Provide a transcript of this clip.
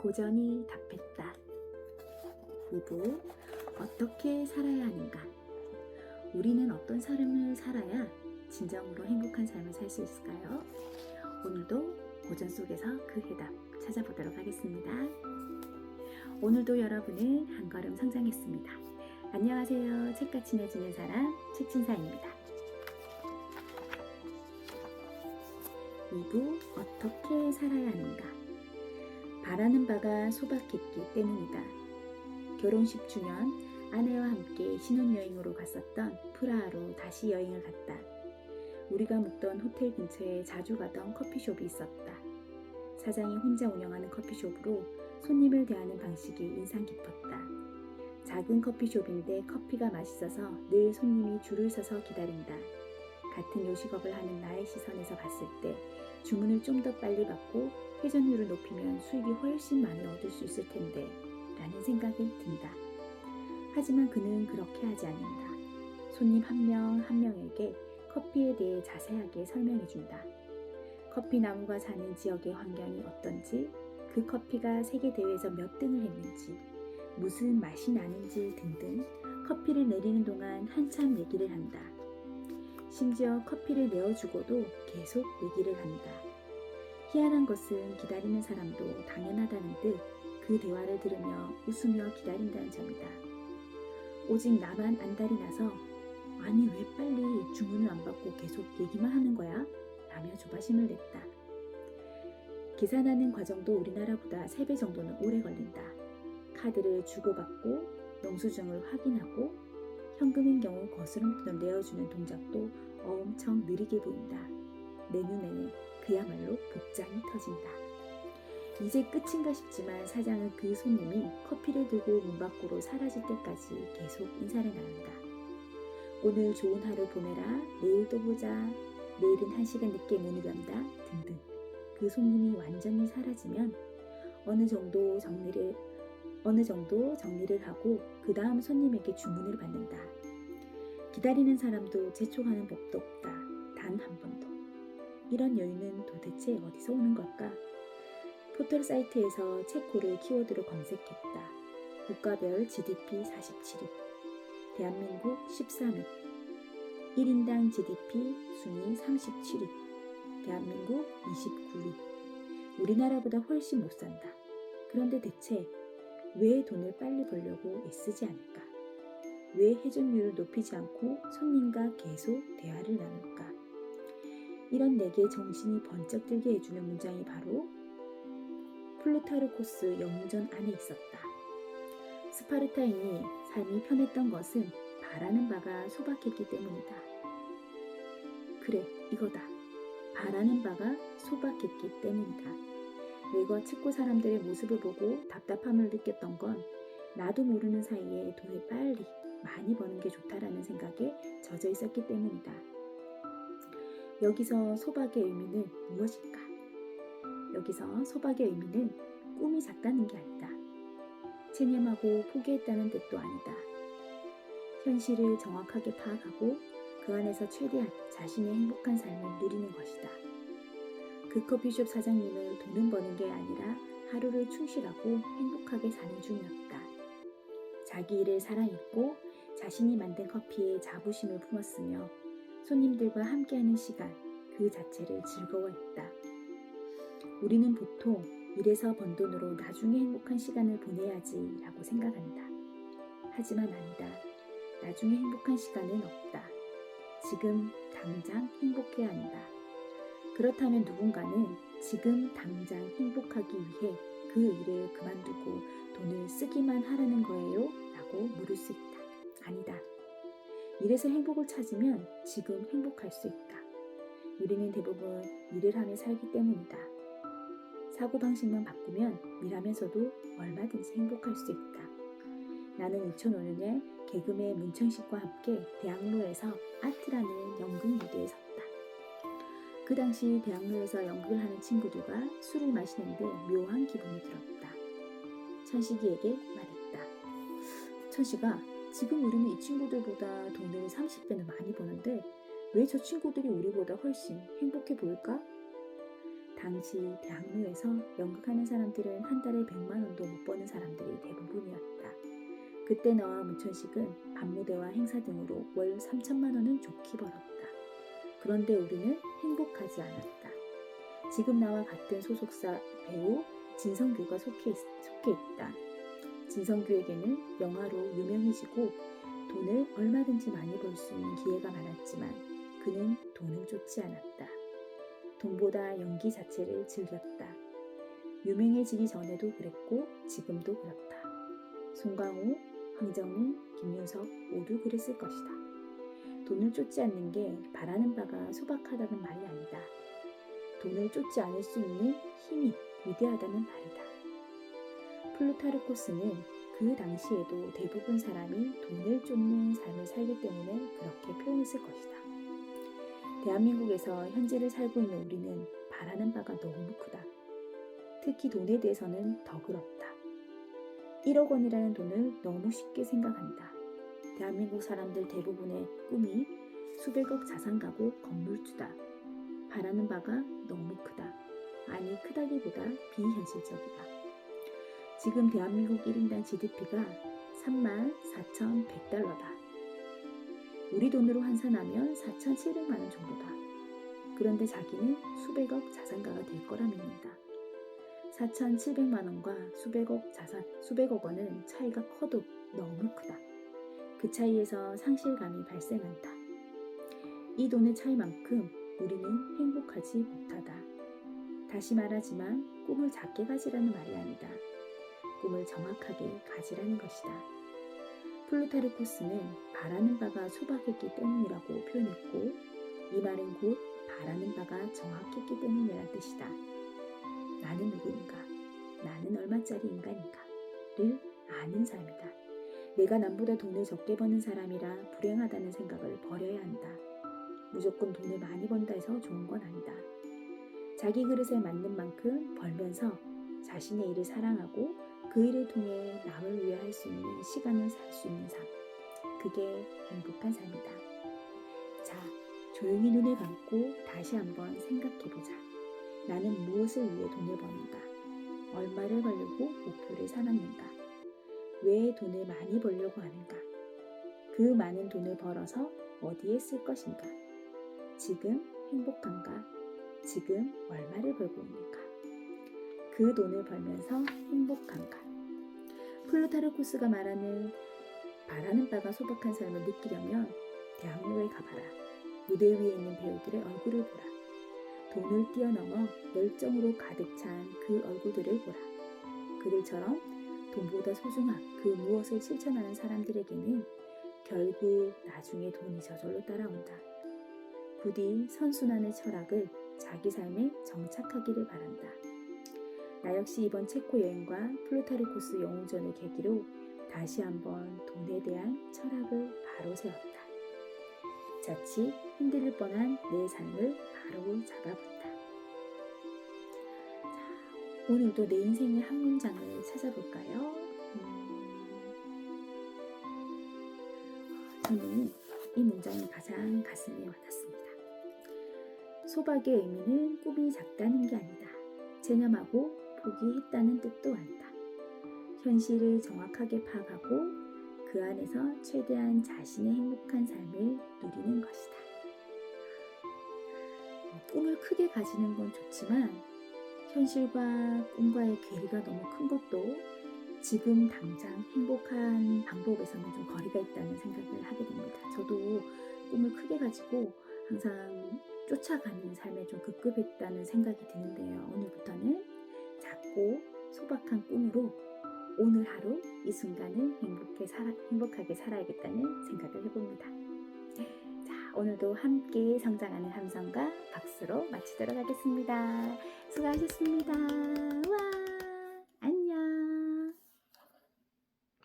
고전이 답했다. 2부 어떻게 살아야 하는가? 우리는 어떤 삶을 살아야 진정으로 행복한 삶을 살 수 있을까요? 오늘도 고전 속에서 그 해답 찾아보도록 하겠습니다. 오늘도 여러분은 한 걸음 성장했습니다. 안녕하세요. 책과 친해지는 사람 책진사입니다. 2부 어떻게 살아야 하는가? 바라는 바가 소박했기 때문이다. 결혼 10주년 아내와 함께 신혼여행으로 갔었던 프라하로 다시 여행을 갔다. 우리가 묵던 호텔 근처에 자주 가던 커피숍이 있었다. 사장이 혼자 운영하는 커피숍으로 손님을 대하는 방식이 인상 깊었다. 작은 커피숍인데 커피가 맛있어서 늘 손님이 줄을 서서 기다린다. 같은 요식업을 하는 나의 시선에서 봤을 때 주문을 좀 더 빨리 받고 회전율을 높이면 수익이 훨씬 많이 얻을 수 있을 텐데 라는 생각이 든다. 하지만 그는 그렇게 하지 않는다. 손님 한 명 한 명에게 커피에 대해 자세하게 설명해준다. 커피 나무가 자는 지역의 환경이 어떤지, 그 커피가 세계대회에서 몇 등을 했는지, 무슨 맛이 나는지 등등 커피를 내리는 동안 한참 얘기를 한다. 심지어 커피를 내어주고도 계속 얘기를 한다. 희한한 것은 기다리는 사람도 당연하다는 듯 그 대화를 들으며 웃으며 기다린다는 점이다. 오직 나만 안달이 나서 아니 왜 빨리 주문을 안 받고 계속 얘기만 하는 거야? 라며 조바심을 냈다. 계산하는 과정도 우리나라보다 3배 정도는 오래 걸린다. 카드를 주고받고 영수증을 확인하고 현금인 경우 거스름돈을 내어주는 동작도 엄청 느리게 보인다. 내 눈에는 그야말로 복장이 터진다. 이제 끝인가 싶지만 사장은 그 손님이 커피를 들고 문 밖으로 사라질 때까지 계속 인사를 나눈다. 오늘 좋은 하루 보내라, 내일 또 보자, 내일은 1시간 늦게 문을 연다 등등. 그 손님이 완전히 사라지면 어느 정도 정리를 하고 그 다음 손님에게 주문을 받는다. 기다리는 사람도 재촉하는 법도 없다. 단 한 번도. 이런 여유는 도대체 어디서 오는 걸까? 포털 사이트에서 체코를 키워드로 검색했다. 국가별 GDP 47위, 대한민국 13위, 1인당 GDP 순위 37위, 대한민국 29위. 우리나라보다 훨씬 못 산다. 그런데 대체 왜 돈을 빨리 벌려고 애쓰지 않을까? 왜 회전율을 높이지 않고 손님과 계속 대화를 나눌까? 이런 내게 정신이 번쩍 들게 해주는 문장이 바로 플루타르코스 영웅전 안에 있었다. 스파르타인이 삶이 편했던 것은 바라는 바가 소박했기 때문이다. 그래, 이거다. 바라는 바가 소박했기 때문이다. 외과 체코 사람들의 모습을 보고 답답함을 느꼈던 건 나도 모르는 사이에 돈을 빨리 많이 버는 게 좋다라는 생각에 젖어 있었기 때문이다. 여기서 소박의 의미는 무엇일까? 여기서 소박의 의미는 꿈이 작다는 게 아니다. 체념하고 포기했다는 뜻도 아니다. 현실을 정확하게 파악하고 그 안에서 최대한 자신의 행복한 삶을 누리는 것이다. 그 커피숍 사장님은 돈은 버는 게 아니라 하루를 충실하고 행복하게 사는 중이었다. 자기 일을 사랑했고 자신이 만든 커피에 자부심을 품었으며 손님들과 함께하는 시간 그 자체를 즐거워했다. 우리는 보통 일해서 번 돈으로 나중에 행복한 시간을 보내야지 라고 생각한다. 하지만 아니다. 나중에 행복한 시간은 없다. 지금 당장 행복해야 한다. 그렇다면 누군가는 지금 당장 행복하기 위해 그 일을 그만두고 돈을 쓰기만 하라는 거예요? 라고 물을 수 있다. 아니다. 일에서 행복을 찾으면 지금 행복할 수 있다. 우리는 대부분 일을 하며 살기 때문이다. 사고방식만 바꾸면 일하면서도 얼마든지 행복할 수 있다. 나는 2005년에 개그맨 문천식과 함께 대학로에서 아트라는 연극 무대에 섰다. 그 당시 대학로에서 연극을 하는 친구들과 술을 마시는데 묘한 기분이 들었다. 천식이에게 말했다. 천식아, 지금 우리는 이 친구들보다 돈을 30배는 많이 버는데 왜 저 친구들이 우리보다 훨씬 행복해 보일까? 당시 대학로에서 연극하는 사람들은 한 달에 100만 원도 못 버는 사람들이 대부분이었다. 그때 나와 문천식은 밤무대와 행사 등으로 월 3천만 원은 좋게 벌었다. 그런데 우리는 행복하지 않았다. 지금 나와 같은 소속사 배우 진성규가 속해 있다. 진성규에게는 영화로 유명해지고 돈을 얼마든지 많이 벌 수 있는 기회가 많았지만 그는 돈을 쫓지 않았다. 돈보다 연기 자체를 즐겼다. 유명해지기 전에도 그랬고 지금도 그렇다. 송강호, 황정민, 김윤석 모두 그랬을 것이다. 돈을 쫓지 않는 게 바라는 바가 소박하다는 말이 아니다. 돈을 쫓지 않을 수 있는 힘이 위대하다는 말이다. 플루타르코스는 그 당시에도 대부분 사람이 돈을 쫓는 삶을 살기 때문에 그렇게 표현했을 것이다. 대한민국에서 현재를 살고 있는 우리는 바라는 바가 너무 크다. 특히 돈에 대해서는 더 그렇다. 1억 원이라는 돈을 너무 쉽게 생각한다. 대한민국 사람들 대부분의 꿈이 수백억 자산 가구 건물주다. 바라는 바가 너무 크다. 아니 크다기보다 비현실적이다. 지금 대한민국 1인당 GDP가 34,100달러다. 우리 돈으로 환산하면 4,700만 원 정도다. 그런데 자기는 수백억 자산가가 될 거라 믿는다. 4,700만 원과 수백억 원은 차이가 커도 너무 크다. 그 차이에서 상실감이 발생한다. 이 돈의 차이만큼 우리는 행복하지 못하다. 다시 말하지만 꿈을 작게 가지라는 말이 아니다. 꿈을 정확하게 가지라는 것이다. 플루타르코스는 바라는 바가 소박했기 때문이라고 표현했고 이 말은 곧 바라는 바가 정확했기 때문이라는 뜻이다. 나는 누구인가? 나는 얼마짜리 인간인가?를 아는 삶이다. 내가 남보다 돈을 적게 버는 사람이라 불행하다는 생각을 버려야 한다. 무조건 돈을 많이 번다 해서 좋은 건 아니다. 자기 그릇에 맞는 만큼 벌면서 자신의 일을 사랑하고 그 일을 통해 남을 위해 할 수 있는 시간을 살 수 있는 삶. 그게 행복한 삶이다. 자, 조용히 눈을 감고 다시 한번 생각해보자. 나는 무엇을 위해 돈을 버는가? 얼마를 벌려고 목표를 삼았는가? 왜 돈을 많이 벌려고 하는가? 그 많은 돈을 벌어서 어디에 쓸 것인가? 지금 행복한가? 지금 얼마를 벌고 있는가? 그 돈을 벌면서 행복한가? 플루타르코스가 말하는 바라는 바가 소박한 삶을 느끼려면 대학로에 가봐라. 무대 위에 있는 배우들의 얼굴을 보라. 돈을 뛰어넘어 열정으로 가득 찬 그 얼굴들을 보라. 그들처럼 돈보다 소중한 그 무엇을 실천하는 사람들에게는 결국 나중에 돈이 저절로 따라온다. 부디 선순환의 철학을 자기 삶에 정착하기를 바란다. 나 역시 이번 체코 여행과 플루타르코스 영웅전을 계기로 다시 한번 돈에 대한 철학을 바로 세웠다. 자칫 흔들릴 뻔한 내 삶을 바로 잡아본다. 자, 오늘도 내 인생의 한 문장을 찾아볼까요? 저는 이 문장이 가장 가슴에 와닿습니다. 소박의 의미는 꿈이 작다는 게 아니다. 체념하고 포기했다는 뜻도 아니다. 현실을 정확하게 파악하고 그 안에서 최대한 자신의 행복한 삶을 누리는 것이다. 꿈을 크게 가지는 건 좋지만 현실과 꿈과의 괴리가 너무 큰 것도 지금 당장 행복한 방법에서는 좀 거리가 있다는 생각을 하게 됩니다. 저도 꿈을 크게 가지고 항상 쫓아가는 삶에 좀 급급했다는 생각이 드는데요. 오늘부터는 작고 소박한 꿈으로 오늘 하루 이 순간을 행복하게 살아야겠다는 생각을 해봅니다. 자, 오늘도 함께 성장하는 함성과 박수로 마치도록 하겠습니다. 수고하셨습니다. 와!